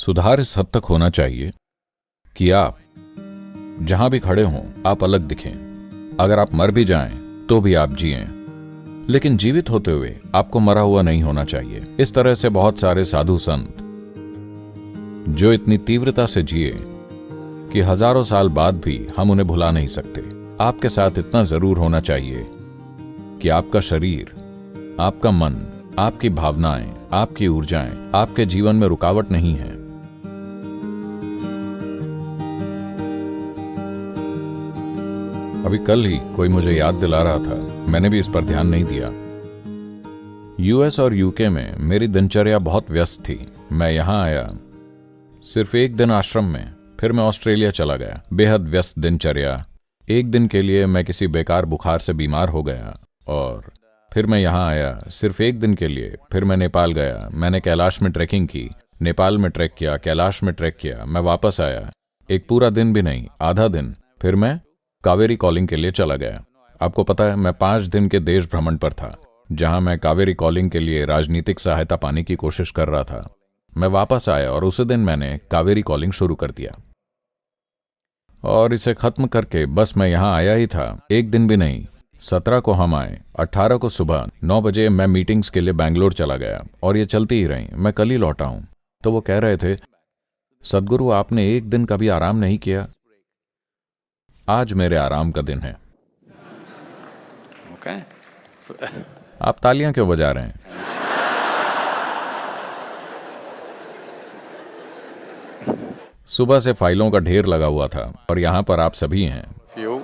सुधार इस हद तक होना चाहिए कि आप जहां भी खड़े हों आप अलग दिखें। अगर आप मर भी जाएं तो भी आप जिएं, लेकिन जीवित होते हुए आपको मरा हुआ नहीं होना चाहिए। इस तरह से बहुत सारे साधु संत जो इतनी तीव्रता से जिए कि हजारों साल बाद भी हम उन्हें भुला नहीं सकते। आपके साथ इतना जरूर होना चाहिए कि आपका शरीर, आपका मन, आपकी भावनाएं, आपकी ऊर्जाएं आपके जीवन में रुकावट नहीं है। अभी कल ही कोई मुझे याद दिला रहा था, मैंने भी इस पर ध्यान नहीं दिया। यूएस और यूके में मेरी दिनचर्या बहुत व्यस्त थी। मैं यहां आया सिर्फ एक दिन आश्रम में, फिर मैं ऑस्ट्रेलिया चला गया। बेहद व्यस्त दिनचर्या। एक दिन के लिए मैं किसी बेकार बुखार से बीमार हो गया और फिर मैं यहां आया सिर्फ एक दिन के लिए। फिर मैं नेपाल गया, मैंने कैलाश में ट्रैकिंग की, नेपाल में ट्रैक किया, कैलाश में ट्रैक किया। मैं वापस आया, एक पूरा दिन भी नहीं, आधा दिन। फिर मैं कावेरी कॉलिंग के लिए चला गया। आपको पता है, मैं 5 दिन के देश भ्रमण पर था, जहां मैं कावेरी कॉलिंग के लिए राजनीतिक सहायता पाने की कोशिश कर रहा था। मैं वापस आया और उसी दिन मैंने कावेरी कॉलिंग शुरू कर दिया और इसे खत्म करके बस मैं यहां आया ही था, एक दिन भी नहीं। 17 को हम आए, 18 को सुबह 9 बजे मैं मीटिंग्स के लिए बैंगलोर चला गया और ये चलती ही रही। मैं कल ही लौटा हूं। तो वो कह रहे थे, सदगुरु आपने एक दिन कभी आराम नहीं किया। आज मेरे आराम का दिन है। Okay. आप तालियां क्यों बजा रहे हैं? सुबह से फाइलों का ढेर लगा हुआ था और यहां पर आप सभी हैं Few.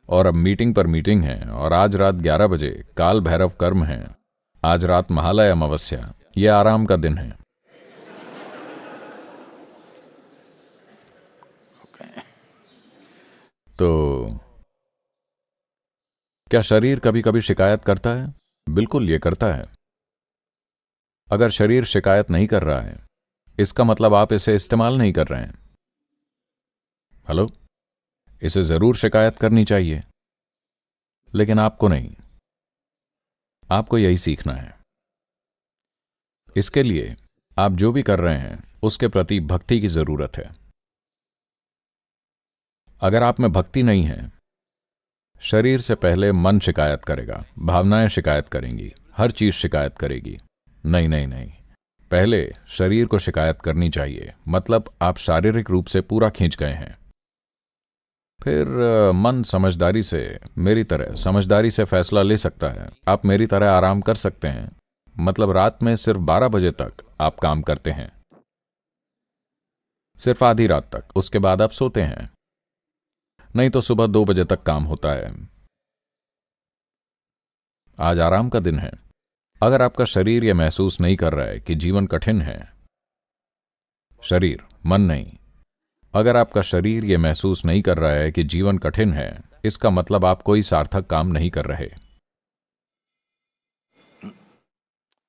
और अब मीटिंग पर मीटिंग है और आज रात 11 बजे काल भैरव कर्म है। आज रात महालय अमावस्या, यह आराम का दिन है। Okay. तो क्या शरीर कभी कभी शिकायत करता है? बिल्कुल ये करता है। अगर शरीर शिकायत नहीं कर रहा है, इसका मतलब आप इसे इस्तेमाल नहीं कर रहे हैं। हेलो, इसे जरूर शिकायत करनी चाहिए, लेकिन आपको नहीं। आपको यही सीखना है। इसके लिए आप जो भी कर रहे हैं उसके प्रति भक्ति की जरूरत है। अगर आप में भक्ति नहीं है, शरीर से पहले मन शिकायत करेगा, भावनाएं शिकायत करेंगी, हर चीज शिकायत करेगी। नहीं नहीं नहीं, पहले शरीर को शिकायत करनी चाहिए, मतलब आप शारीरिक रूप से पूरा खींच गए हैं। फिर मन समझदारी से, मेरी तरह समझदारी से फैसला ले सकता है। आप मेरी तरह आराम कर सकते हैं, मतलब रात में सिर्फ 12 बजे तक आप काम करते हैं, सिर्फ आधी रात तक। उसके बाद आप सोते हैं, नहीं तो सुबह 2 बजे तक काम होता है। आज आराम का दिन है। अगर आपका शरीर यह महसूस नहीं कर रहा है कि जीवन कठिन है, शरीर, मन नहीं, अगर आपका शरीर यह महसूस नहीं कर रहा है कि जीवन कठिन है, इसका मतलब आप कोई सार्थक काम नहीं कर रहे।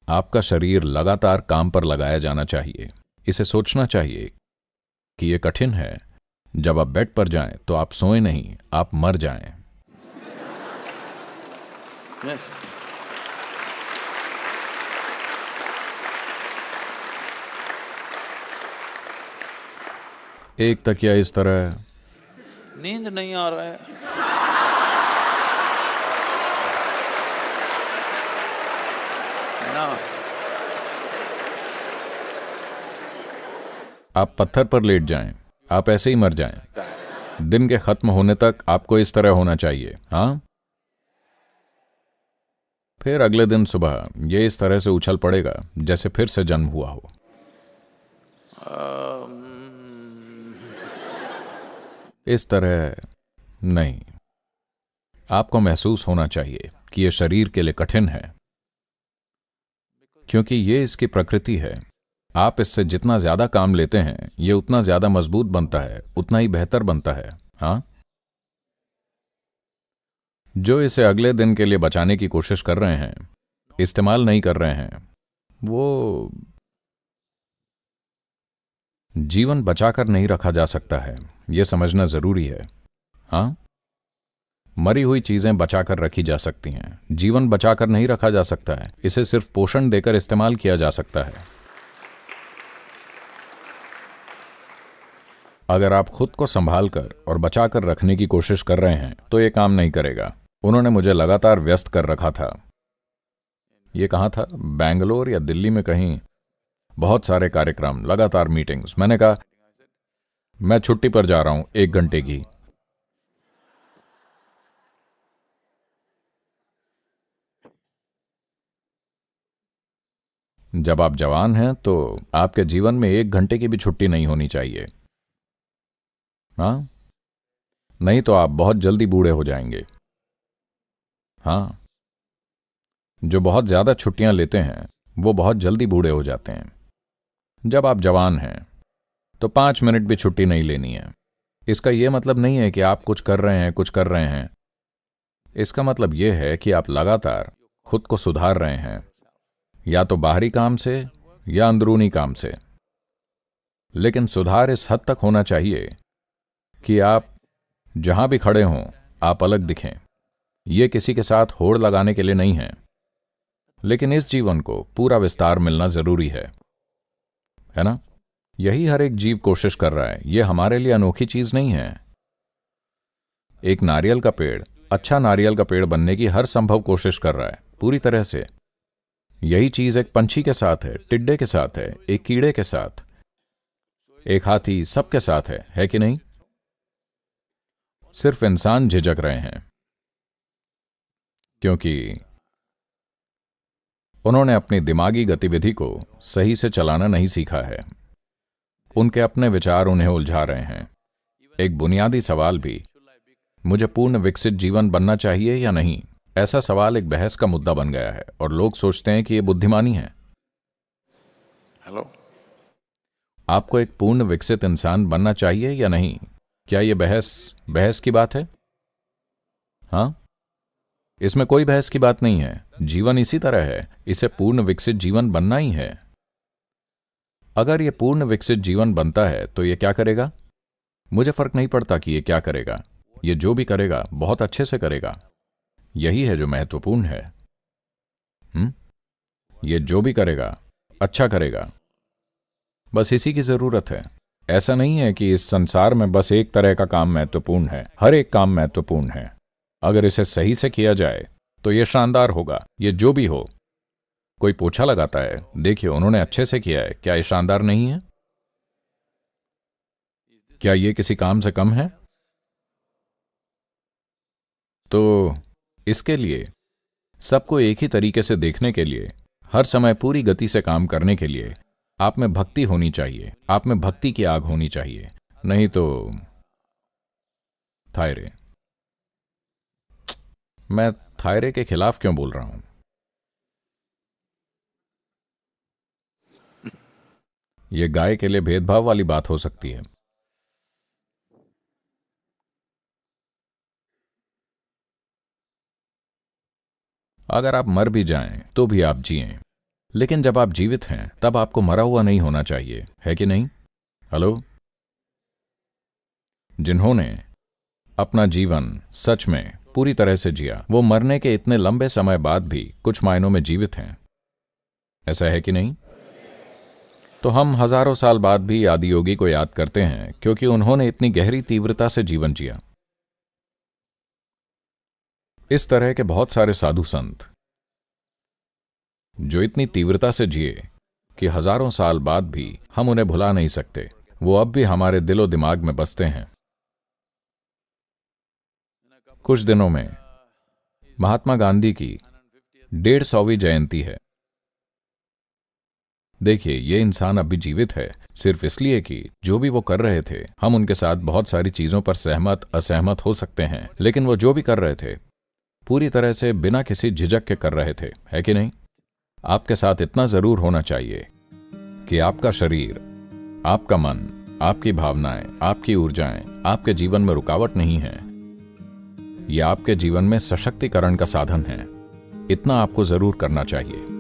आपका शरीर लगातार काम पर लगाया जाना चाहिए। इसे सोचना चाहिए कि यह कठिन है। जब आप बेड पर जाएं तो आप सोएं नहीं, आप मर जाएं। Yes. एक तकिया इस तरह, नींद नहीं आ रहा है। ना आप पत्थर पर लेट जाएं, आप ऐसे ही मर जाएं। दिन के खत्म होने तक आपको इस तरह होना चाहिए। हाँ, फिर अगले दिन सुबह ये इस तरह से उछल पड़ेगा जैसे फिर से जन्म हुआ हो। इस तरह नहीं, आपको महसूस होना चाहिए कि यह शरीर के लिए कठिन है, क्योंकि ये इसकी प्रकृति है। आप इससे जितना ज्यादा काम लेते हैं, ये उतना ज्यादा मजबूत बनता है, उतना ही बेहतर बनता है। हाँ, जो इसे अगले दिन के लिए बचाने की कोशिश कर रहे हैं, इस्तेमाल नहीं कर रहे हैं, वो जीवन बचाकर नहीं रखा जा सकता है। यह समझना जरूरी है। हाँ, मरी हुई चीजें बचाकर रखी जा सकती हैं, जीवन बचाकर नहीं रखा जा सकता है। इसे सिर्फ पोषण देकर इस्तेमाल किया जा सकता है। अगर आप खुद को संभाल कर और बचा कर रखने की कोशिश कर रहे हैं तो ये काम नहीं करेगा। उन्होंने मुझे लगातार व्यस्त कर रखा था। ये कहाँ था? बेंगलोर या दिल्ली में कहीं। बहुत सारे कार्यक्रम, लगातार मीटिंग्स। मैंने कहा मैं छुट्टी पर जा रहा हूं 1 घंटे की। जब आप जवान हैं तो आपके जीवन में 1 घंटे की भी छुट्टी नहीं होनी चाहिए। हाँ, नहीं तो आप बहुत जल्दी बूढ़े हो जाएंगे। हाँ, जो बहुत ज्यादा छुट्टियां लेते हैं वो बहुत जल्दी बूढ़े हो जाते हैं। जब आप जवान हैं तो 5 मिनट भी छुट्टी नहीं लेनी है। इसका यह मतलब नहीं है कि आप कुछ कर रहे हैं। इसका मतलब यह है कि आप लगातार खुद को सुधार रहे हैं, या तो बाहरी काम से या अंदरूनी काम से। लेकिन सुधार इस हद तक होना चाहिए कि आप जहां भी खड़े हों आप अलग दिखें। यह किसी के साथ होड़ लगाने के लिए नहीं है, लेकिन इस जीवन को पूरा विस्तार मिलना जरूरी है ना? यही हर एक जीव कोशिश कर रहा है। यह हमारे लिए अनोखी चीज नहीं है। एक नारियल का पेड़ अच्छा नारियल का पेड़ बनने की हर संभव कोशिश कर रहा है, पूरी तरह से। यही चीज एक पंछी के साथ है, टिड्डे के साथ है, एक कीड़े के साथ, एक हाथी, सबके साथ है कि नहीं? सिर्फ इंसान झिझक रहे हैं क्योंकि उन्होंने अपनी दिमागी गतिविधि को सही से चलाना नहीं सीखा है। उनके अपने विचार उन्हें उलझा रहे हैं। एक बुनियादी सवाल भी, मुझे पूर्ण विकसित जीवन बनना चाहिए या नहीं, ऐसा सवाल एक बहस का मुद्दा बन गया है और लोग सोचते हैं कि यह बुद्धिमानी है। हेलो, आपको एक पूर्ण विकसित इंसान बनना चाहिए या नहीं? क्या यह बहस की बात है? हाँ, इसमें कोई बहस की बात नहीं है। जीवन इसी तरह है, इसे पूर्ण विकसित जीवन बनना ही है। अगर यह पूर्ण विकसित जीवन बनता है तो यह क्या करेगा? मुझे फर्क नहीं पड़ता कि यह क्या करेगा। यह जो भी करेगा बहुत अच्छे से करेगा। यही है जो महत्वपूर्ण है। यह जो भी करेगा अच्छा करेगा, बस इसी की जरूरत है। ऐसा नहीं है कि इस संसार में बस एक तरह का काम महत्वपूर्ण है। हर एक काम महत्वपूर्ण है। अगर इसे सही से किया जाए तो यह शानदार होगा। यह जो भी हो। कोई पोछा लगाता है, देखिए उन्होंने अच्छे से किया है, क्या यह शानदार नहीं है? क्या यह किसी काम से कम है? तो इसके लिए सबको एक ही तरीके से देखने के लिए, हर समय पूरी गति से काम करने के लिए आप में भक्ति होनी चाहिए। आप में भक्ति की आग होनी चाहिए। नहीं तो थायरे। मैं थायरे के खिलाफ क्यों बोल रहा हूं? यह गाय के लिए भेदभाव वाली बात हो सकती है। अगर आप मर भी जाएं तो भी आप जिएं, लेकिन जब आप जीवित हैं तब आपको मरा हुआ नहीं होना चाहिए, है कि नहीं? हेलो, जिन्होंने अपना जीवन सच में पूरी तरह से जिया, वो मरने के इतने लंबे समय बाद भी कुछ मायनों में जीवित हैं। ऐसा है कि नहीं? तो हम हजारों साल बाद भी आदियोगी को याद करते हैं क्योंकि उन्होंने इतनी गहरी तीव्रता से जीवन जिया। इस तरह के बहुत सारे साधु संत जो इतनी तीव्रता से जिए कि हजारों साल बाद भी हम उन्हें भुला नहीं सकते। वो अब भी हमारे दिलो दिमाग में बसते हैं। कुछ दिनों में महात्मा गांधी की 150वीं जयंती है। देखिए, ये इंसान अब भी जीवित है सिर्फ इसलिए कि जो भी वो कर रहे थे, हम उनके साथ बहुत सारी चीजों पर सहमत असहमत हो सकते हैं, लेकिन वो जो भी कर रहे थे पूरी तरह से बिना किसी झिझक के कर रहे थे, है कि नहीं? आपके साथ इतना जरूर होना चाहिए कि आपका शरीर, आपका मन, आपकी भावनाएं, आपकी ऊर्जाएं आपके जीवन में रुकावट नहीं है। यह आपके जीवन में सशक्तिकरण का साधन है। इतना आपको जरूर करना चाहिए।